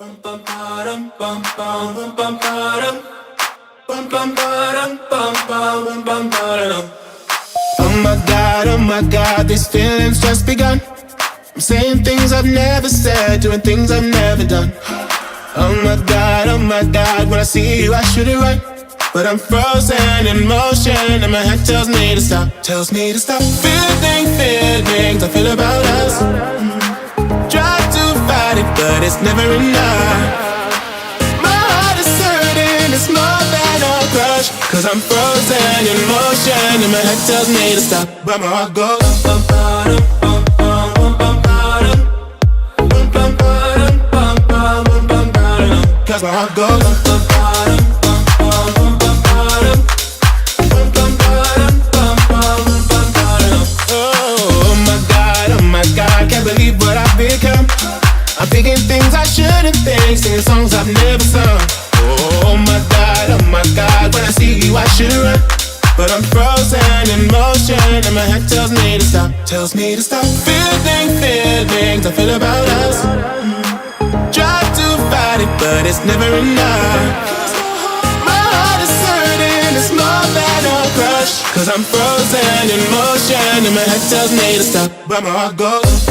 Oh my God, these feelings just begun. I'm saying things I've never said, doing things I've never done. Oh my God, when I see you I should it right, but I'm frozen in motion and my head tells me to stop. Feelings I feel about us. Try to fight it, but it's never enough. My heart is hurting, it's more than a crush, 'cause I'm frozen in motion and my head tells me to stop, but my heart goes. Cause my heart goes. Oh my God, can't believe what I've become. I'm thinking things I shouldn't think, singing songs I've never sung. Oh my God, when I see you I should run, but I'm frozen in motion and my head tells me to stop. Feelings I feel about us. Try to fight it, but it's never enough. My heart is hurting, it's more than a crush, 'cause I'm frozen in motion and my head tells me to stop, but my heart goes.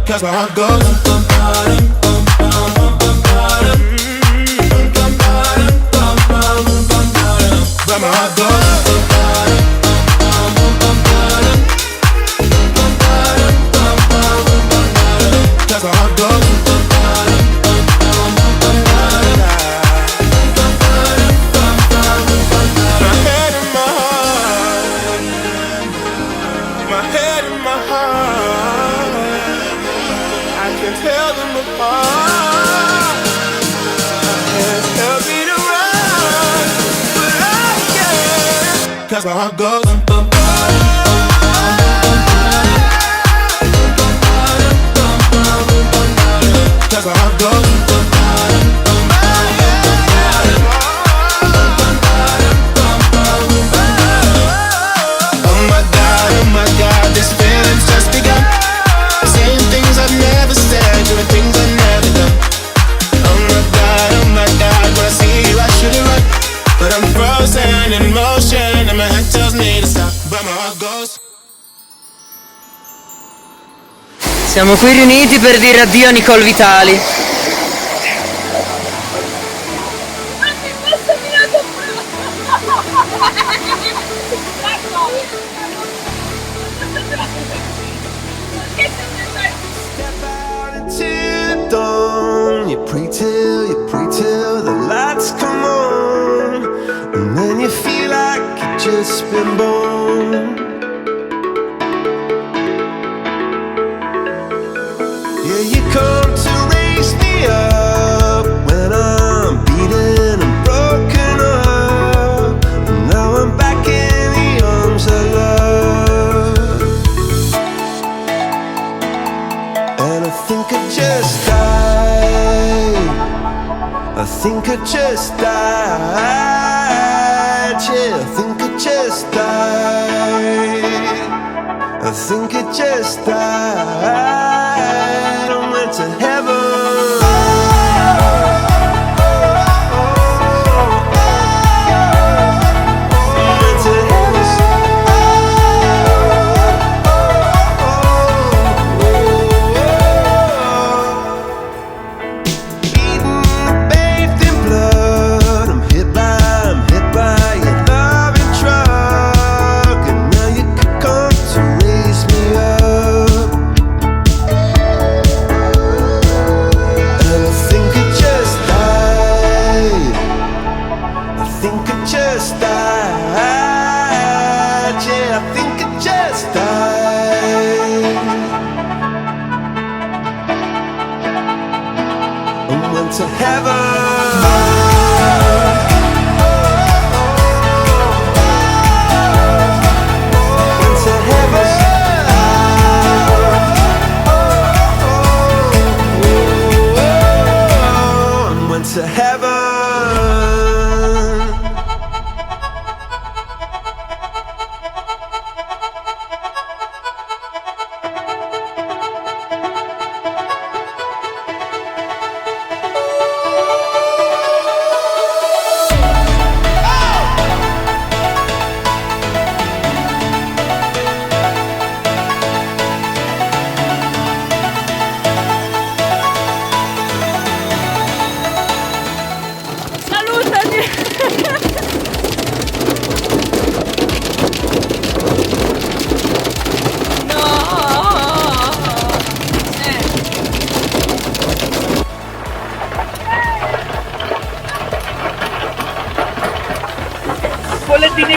Cause my heart goes. But my heart goes. That's my heart goes. My head and my heart. My head and my heart. I can tell them apart. Hands tell me to run, but I can't. 'Cause my heart goes. That's how I go. Oh my God, this feeling's just begun. Saying things I've never said, doing things I've never done. Oh my God, when I see you I should run, but I'm frozen in motion and my head tells me to stop, but my heart goes. Siamo qui riuniti per dire addio a Nicole Vitali. You pray till the lights come on, and then you feel like you've just been born. Yeah, you come to raise me up when I'm beaten and broken up, and now I'm back in the arms of love. And I think I just died. I think I just died. Yeah, I think I just died. I think I just died. I went to heaven. To heaven. Went to heaven. Went to heaven.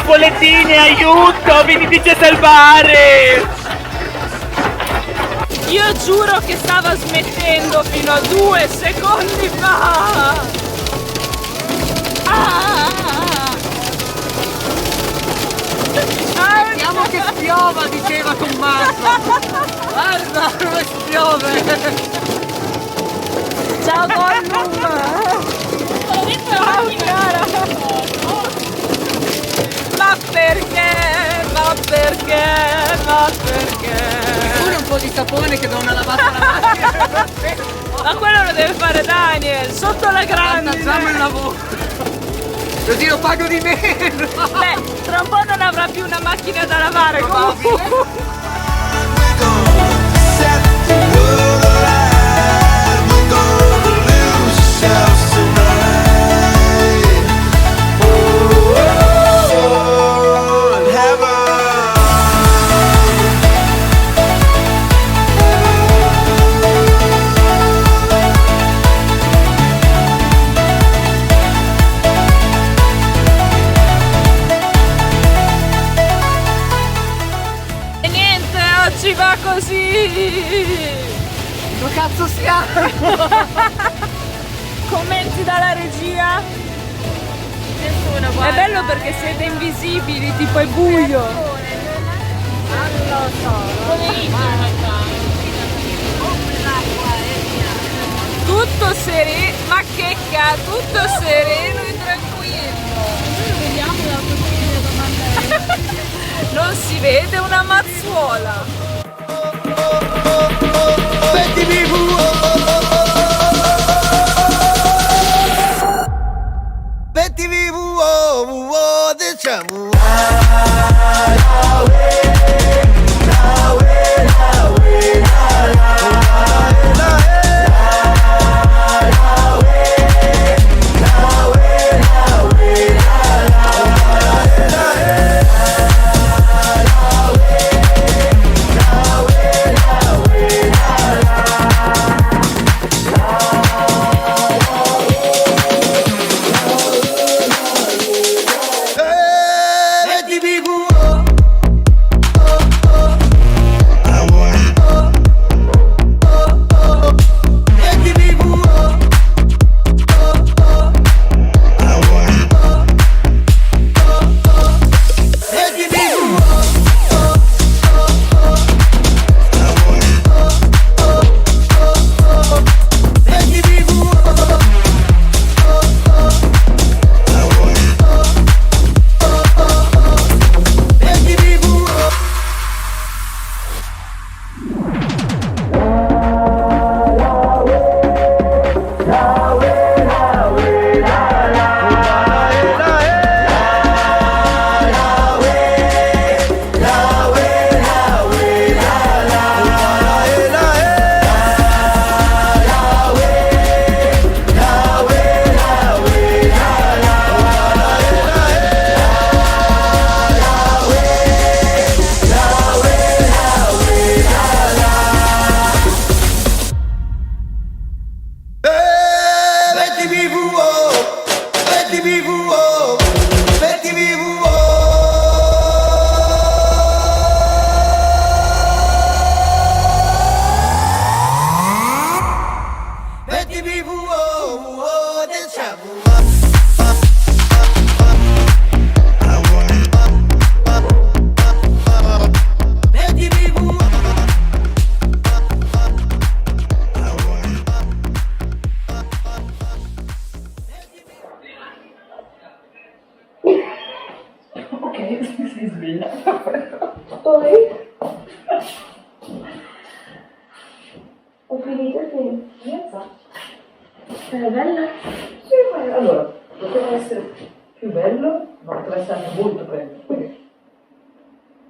bollettini, aiuto, veniteci a salvare! Io giuro che stava smettendo fino a 2 secondi fa! Vediamo che spiova, diceva Tommaso. Guarda come spiove. Ciao Gollum! Ciao cara! Ma perché? Ma perché? Ma perché? Pure un po' di sapone che do una lavata alla macchina. Ma quello lo deve fare Daniel, sotto la grande! Facciamo il lavoro. Così lo pago di meno. Beh, tra un po' non avrà più una macchina da lavare comunque! Ci va così! Dove cazzo siamo? Commenti dalla regia? Nessuno, È guarda. bello perché siete invisibili, tipo è buio. Non lo so. Tutto sereno, ma che cazzo, tutto sereno e tranquillo. Vediamo la possibile domanda. Non si vede una mazzuola. Poi ho finito il film. È bella? Sì, ma allora, poteva essere più bello, ma poteva essere anche molto bello. Quindi,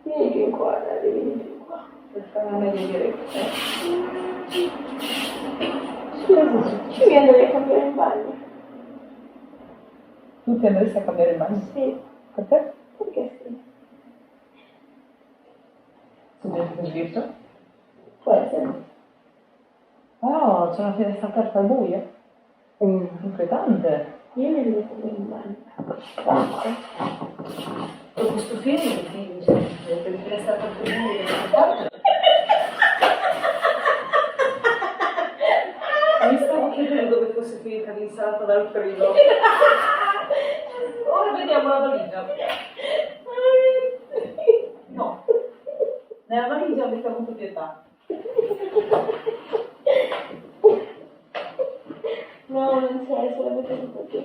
Vieni più in qua, dai, vieni più in qua. per fare meglio dire Scusa, ci viene a cambiare il bagno? tu ti andresti a cambiare il bagno? Sì. Perché? Perché sì? Tu devi per dirlo? Può essere. Oh, c'è una finestra aperta al buio? Inquietante. Io mi devo cambiare il bagno. Dopo questo film, per essere fatto bene di questa parte. Mi stavo chiedendo dove fosse finita l'insalata dal frigo. Ora vediamo la valigia. No. Nella valigia avete avuto pietà. No, non sei, solamente un po' più.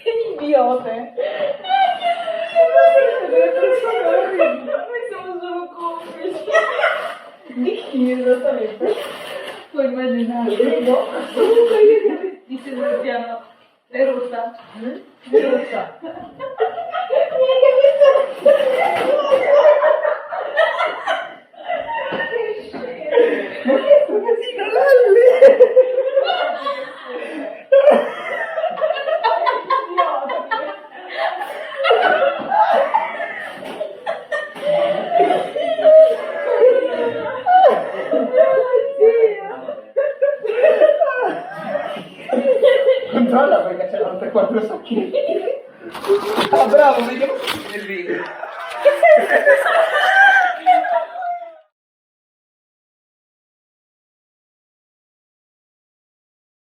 Che idiote! Siamo solo complici. Di chi esattamente? Puoi immaginare? No. Comunque io ti sento il piano. È rossa. È rossa. Ma che sono così grandi? Controlla perché c'è altre 4 sacchini. Ah bravo, vediamo il video.